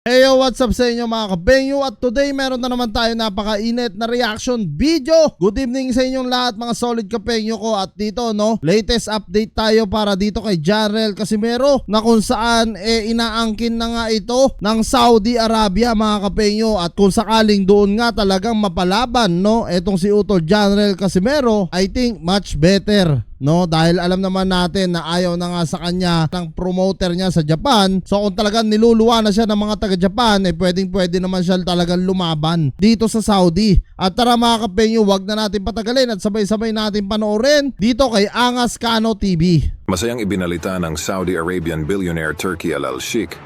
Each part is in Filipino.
Hey yo, what's up sa inyo mga kabengyo? At today meron na naman tayo napakainit na reaction video. Good evening sa inyong lahat mga solid kabengyo ko. At dito latest update tayo para dito kay Janrel Casimero na kung saan inaangkin na nga ito ng Saudi Arabia mga kabengyo. At kung sakaling doon nga talagang mapalaban etong si Utol Janrel Casimero, I think much better. Dahil alam naman natin na ayaw na nga sa kanya ng promoter niya sa Japan. So kung talagang niluluwa na siya ng mga taga-Japan, pwede naman siya talagang lumaban dito sa Saudi. At tara mga kapengyo, wag na natin patagalin at sabay-sabay natin panoorin dito kay Angas Kano TV. Masayang ibinalita ng Saudi Arabian billionaire Turki Al Sheikh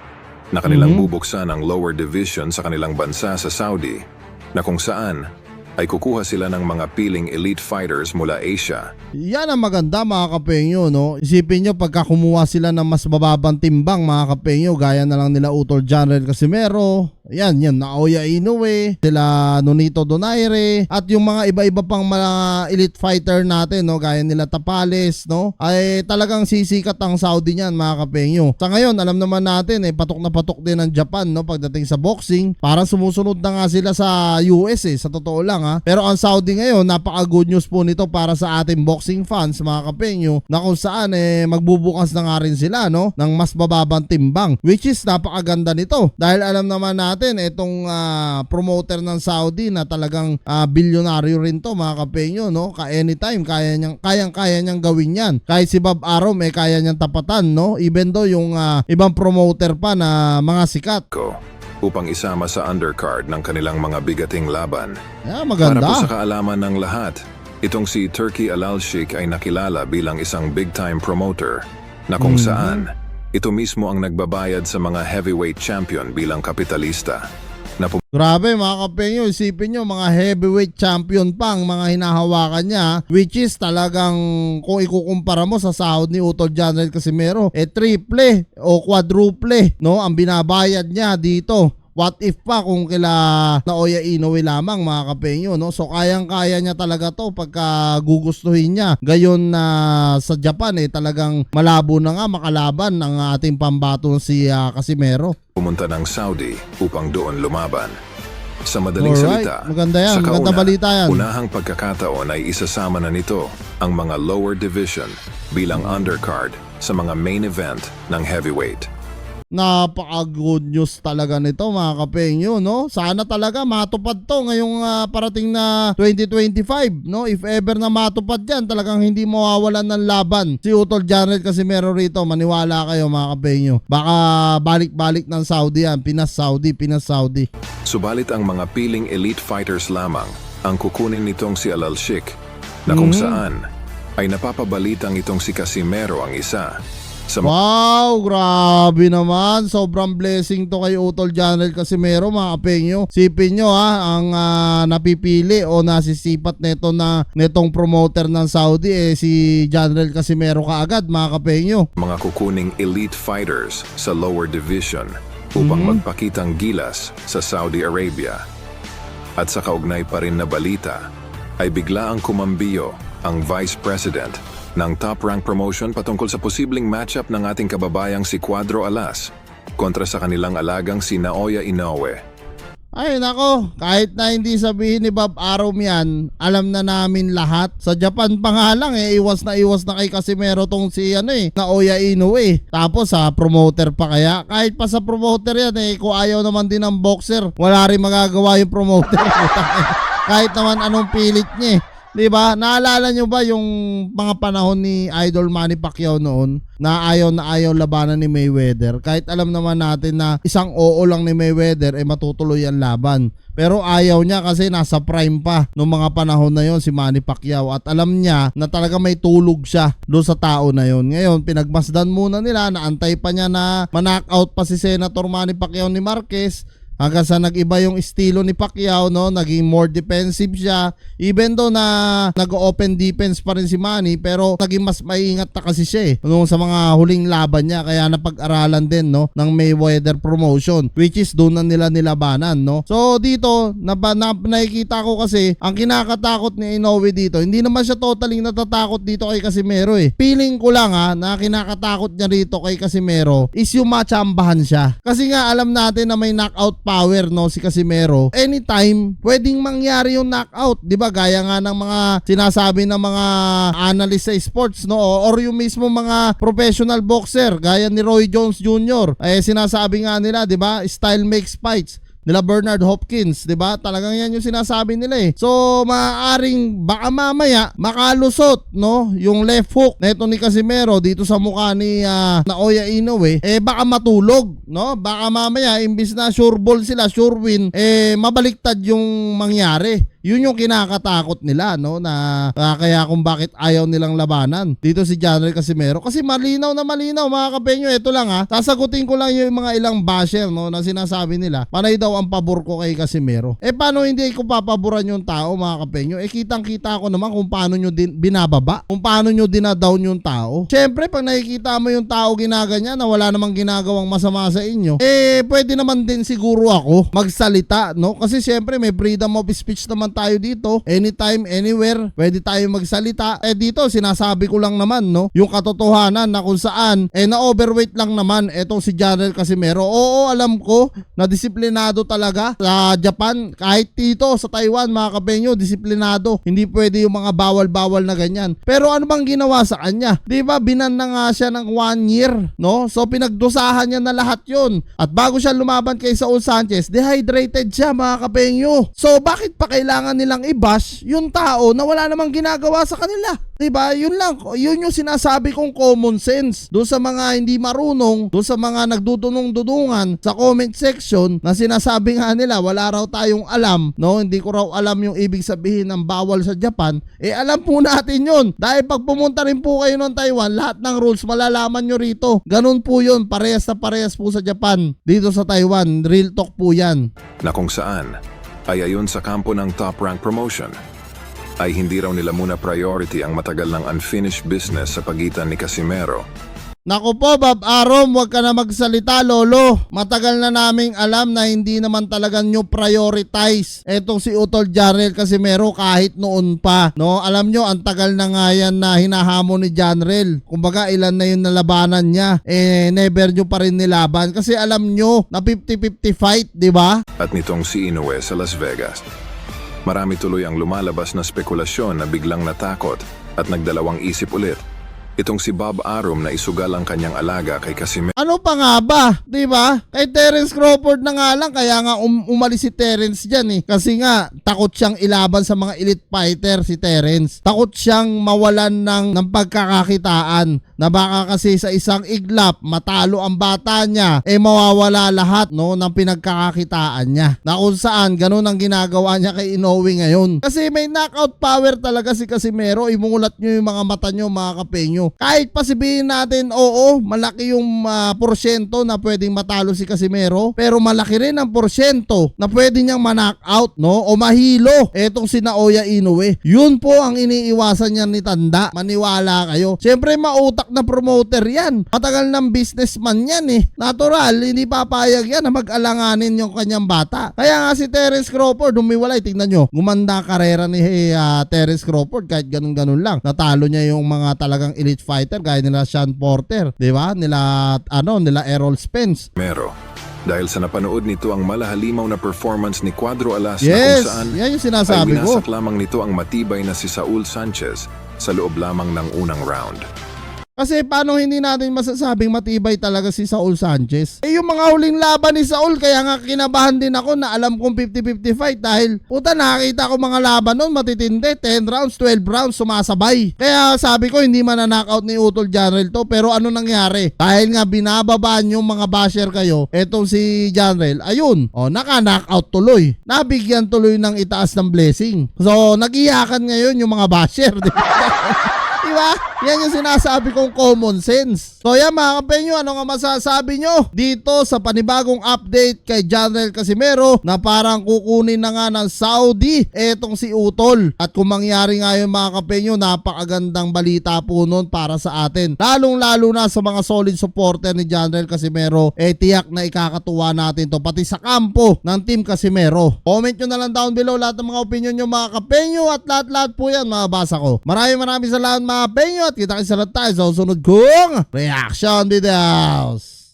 na kanilang bubuksan ang lower division sa kanilang bansa sa Saudi, na kung saan ay kukuha sila ng mga piling elite fighters mula Asia. Yan ang maganda mga kapengyo, Isipin nyo pagka kumuha sila ng mas bababang timbang mga kapengyo, gaya na lang nila Utol Janrel Casimero, yan Naoya Inoue, sila Nonito Donaire, at yung mga iba-iba pang mga elite fighter natin, gaya nila Tapales, ay talagang sisikat ang Saudi niyan mga kapengyo. Sa ngayon, alam naman natin, patok na patok din ng Japan, pagdating sa boxing. Parang sumusunod na nga sila sa US, sa totoo lang, Pero ang Saudi ngayon, napaka good news po nito para sa ating boxing fans mga kapengyo, na kung saan magbubukas na nga rin sila ng mas bababang timbang, which is napakaganda nito dahil alam naman natin itong promoter ng Saudi na talagang bilyonaryo rin to mga kapengyo, ka anytime kaya niyang gawin yan. Kahit si Bob Arum kaya niyang tapatan, even though yung ibang promoter pa na mga sikat Upang isama sa undercard ng kanilang mga bigating laban. Maganda. Para po sa kaalaman ng lahat, itong si Turki Al Sheikh ay nakilala bilang isang big-time promoter na kung saan ito mismo ang nagbabayad sa mga heavyweight champion bilang kapitalista. Grabe mga kapengyo, isipin nyo mga heavyweight champion pang mga hinahawakan niya, which is talagang kung ikukumpara mo sa sahod ni Utol Janrel Casimero, triple o quadruple ang binabayad niya dito. What if pa kung kila Naoya Inoue lamang mga kapengyo, So kayang-kaya niya talaga to pagka gugustuhin niya. Gayon na sa Japan talagang malabo na nga makalaban ng ating pambato si Casimero. Pumunta ng Saudi upang doon lumaban. Sa madaling salita, maganda yan, sa maganda balita yan. Unahang pagkakataon ay isasama na nito ang mga lower division bilang undercard sa mga main event ng heavyweight. Napaka-good news talaga nito mga kapengyo, Sana talaga matupad to ngayong parating na 2025, If ever na matupad yan, talagang hindi mawawalan ng laban si Utol Janrel Casimero rito. Maniwala kayo mga kapengyo. Baka balik-balik ng Saudi yan. Pinas Saudi. Subalit ang mga piling elite fighters lamang ang kukunin nitong si Al Sheikh, na kung saan ay napapabalitang itong si Casimero ang isa. Wow, grabe naman. Sobrang blessing to kay Utol Janrel Casimero mga kapengyo. Sipin nyo ang napipili o nasisipat netong promoter ng Saudi si Janrel Casimero kaagad mga kapengyo. Mga kukuning elite fighters sa lower division upang magpakitang gilas sa Saudi Arabia. At sa kaugnay pa rin na balita ay bigla ang kumambiyo ang Vice President ng Top Rank Promotion patungkol sa posibleng matchup ng ating kababayang si Cuadro Alas kontra sa kanilang alagang si Naoya Inoue. Ay nako, kahit na hindi sabihin ni Bob Arum yan, alam na namin lahat. Sa Japan pa nga lang iwas na kay Casimero tong si Naoya Inoue. Tapos sa promoter pa kaya, kahit pa sa promoter yan kung ayaw naman din ng boxer, wala rin magagawa yung promoter. Kahit naman anong pilit niya. Diba? Naalala nyo ba yung mga panahon ni Idol Manny Pacquiao noon na ayaw labanan ni Mayweather? Kahit alam naman natin na isang oo lang ni Mayweather matutuloy ang laban. Pero ayaw niya kasi nasa prime pa noong mga panahon na yon si Manny Pacquiao. At alam niya na talaga may tulog siya doon sa tao na yon. Ngayon, pinagmasdan muna nila, naantay pa niya na ma-knockout pa si Senator Manny Pacquiao ni Marquez. hanggang sa nag-iba yung estilo ni Pacquiao, no? Naging more defensive siya. Even though na nag-open defense pa rin si Manny, pero naging mas maingat na kasi siya nung sa mga huling laban niya, kaya napag-aralan din, no, ng Mayweather promotion, which is doon na nila nilabanan, no? So dito, nakikita ko kasi ang kinakatakot ni Inoue dito, hindi naman siya totally natatakot dito kay Casimero Feeling ko lang na kinakatakot niya rito kay Casimero is yung machambahan siya. Kasi nga alam natin na may knockout power, no, si Casimero. Anytime pwedeng mangyari yung knockout, 'di ba? Gaya nga ng mga sinasabi ng mga analyst sa sports, no, or yung mismo mga professional boxer gaya ni Roy Jones Jr. Sinasabi nga nila, 'di ba? Style makes fights nila Bernard Hopkins, 'di ba? Talagang 'yan yung sinasabi nila So, maaaring baka mamaya makalusot, no, yung left hook neto ni Casimero dito sa mukha ni Naoya Inoue, baka matulog, no? Baka mamaya imbis na sure ball sila, sure win, mabaliktad yung mangyari. Yun yung kinakatakot nila, no, na kaya kung bakit ayaw nilang labanan dito si Janrel Casimero. Kasi malinaw na malinaw, mga kapenyo. Ito lang sasagutin ko lang yung mga ilang basher, no, na sinasabi nila panay daw ang pabor ko kay Casimero. Paano hindi ko papaboran yung tao, mga kapenyo? Kitang-kita ko naman kung paano nyo binababa, kung paano nyo dinadown yung tao. Syempre, pag nakikita mo yung tao ginaganyan na wala namang ginagawang masama sa inyo, pwede naman din siguro ako magsalita, no? Kasi syempre may freedom of speech naman tayo dito. Anytime, anywhere, pwede tayo magsalita. Dito, sinasabi ko lang naman, no, yung katotohanan na kung saan, na-overweight lang naman etong si Janrel Casimero. Oo, alam ko na disiplinado talaga sa Japan. Kahit dito sa Taiwan, mga kapenyo, disiplinado. Hindi pwede yung mga bawal-bawal na ganyan. Pero ano bang ginawa sa kanya? Diba, binan na nga siya ng 1 year, no? So, pinagdusahan niya na lahat yun. At bago siya lumaban kay Saul Sanchez, dehydrated siya, mga kapenyo. So, bakit pa kailangan nilang i-bash yung tao na wala namang ginagawa sa kanila? Diba? Yun lang. Yun yung sinasabi kong common sense. Doon sa mga hindi marunong, doon sa mga nagdudunong-dudungan sa comment section na sinasabi nga nila wala raw tayong alam, no? Hindi ko raw alam yung ibig sabihin ng bawal sa Japan. Alam po natin yun. Dahil pag pumunta rin po kayo ng Taiwan, lahat ng rules malalaman nyo rito. Ganun po yun. Parehas na parehas po sa Japan. Dito sa Taiwan, real talk po yan. Na kung saan ay ayon sa kampo ng Top Rank Promotion ay hindi raw nila muna priority ang matagal ng unfinished business sa pagitan ni Casimero. Naku po, Bob Arom, wag ka na magsalita, lolo. Matagal na naming alam na hindi naman talaga nyo prioritize etong si Utol Janrel Casimero kahit noon pa, no? Alam nyo, ang tagal na nga yan na hinahamon ni Janrel. Kumbaga, ilan na yung nalabanan niya. Never nyo pa rin nilaban kasi alam nyo na 50-50 fight, di ba? At nitong si Inoue sa Las Vegas, marami tuloy ang lumalabas na spekulasyon na biglang natakot at nagdalawang isip ulit itong si Bob Arum na isugal ang kanyang alaga kay Casimero. Ano pa nga ba? Diba? Kay Terence Crawford na nga lang, kaya nga umalis si Terence dyan Kasi nga, takot siyang ilaban sa mga elite fighter si Terence. Takot siyang mawalan ng pagkakakitaan na baka kasi sa isang iglap, matalo ang bata niya, mawawala lahat, no, ng pinagkakakitaan niya. Na kung saan, ganun ang ginagawa niya kay Inoue ngayon. Kasi may knockout power talaga si Casimero. Imulat nyo yung mga mata nyo, mga kapenyo. Kahit pa sabihin natin, oo, malaki yung porsyento na pwedeng matalo si Casimero, pero malaki rin ang porsyento na pwede niyang ma-knockout, no, o mahilo etong si Naoya Inoue. Yun po ang iniiwasan niya ni Tanda. Maniwala kayo. Siyempre, mautak na promoter yan. Matagal ng businessman yan Natural, hindi papayag yan na mag-alanganin yung kanyang bata. Kaya nga si Terence Crawford, humiwalay. Tingnan nyo, gumanda karera ni Terence Crawford kahit ganun-ganun lang. Natalo niya yung mga talagang elite fighter gaya nila Sean Porter, di ba? Nila Errol Spence. Dahil sa napanood nito ang malahalimaw na performance ni Cuadro Alas na Yes, kung saan yan yung sinasabi ay ko. winasak lamang nito ang matibay na si Saul Sanchez sa loob lamang ng unang round. Kasi paano hindi natin masasabing matibay talaga si Saul Sanchez? Yung mga huling laban ni Saul, kaya nga kinabahan din ako na alam kong 50-50 fight dahil puta nakita ko mga laban nun matitindi, 10 rounds, 12 rounds sumasabay. Kaya sabi ko hindi man-knockout ni Utol Janrel to, pero ano nangyari? Dahil nga binababaan yung mga basher kayo, etong si Janrel, ayun, naka-knockout tuloy. Nabigyan tuloy ng itaas ng blessing. So, nag-iyakan ngayon yung mga basher, di ba? Diba? Yan yung sinasabi kong common sense. So yan mga kapenyo, ano nga masasabi nyo dito sa panibagong update kay Janrel Casimero na parang kukunin na nga ng Saudi etong si Utol. At kung mangyari nga yun mga kapenyo, napakagandang balita po nun para sa atin. Lalong lalo na sa mga solid supporter ni Janrel Casimero, tiyak na ikakatuwa natin to pati sa kampo ng Team Casimero. Comment nyo na lang down below lahat ng mga opinion nyo mga kapenyo at lahat-lahat po yan mababasa ko. Maraming salamat mga penyo at kita-kita tayo sa susunod kong reaction videos.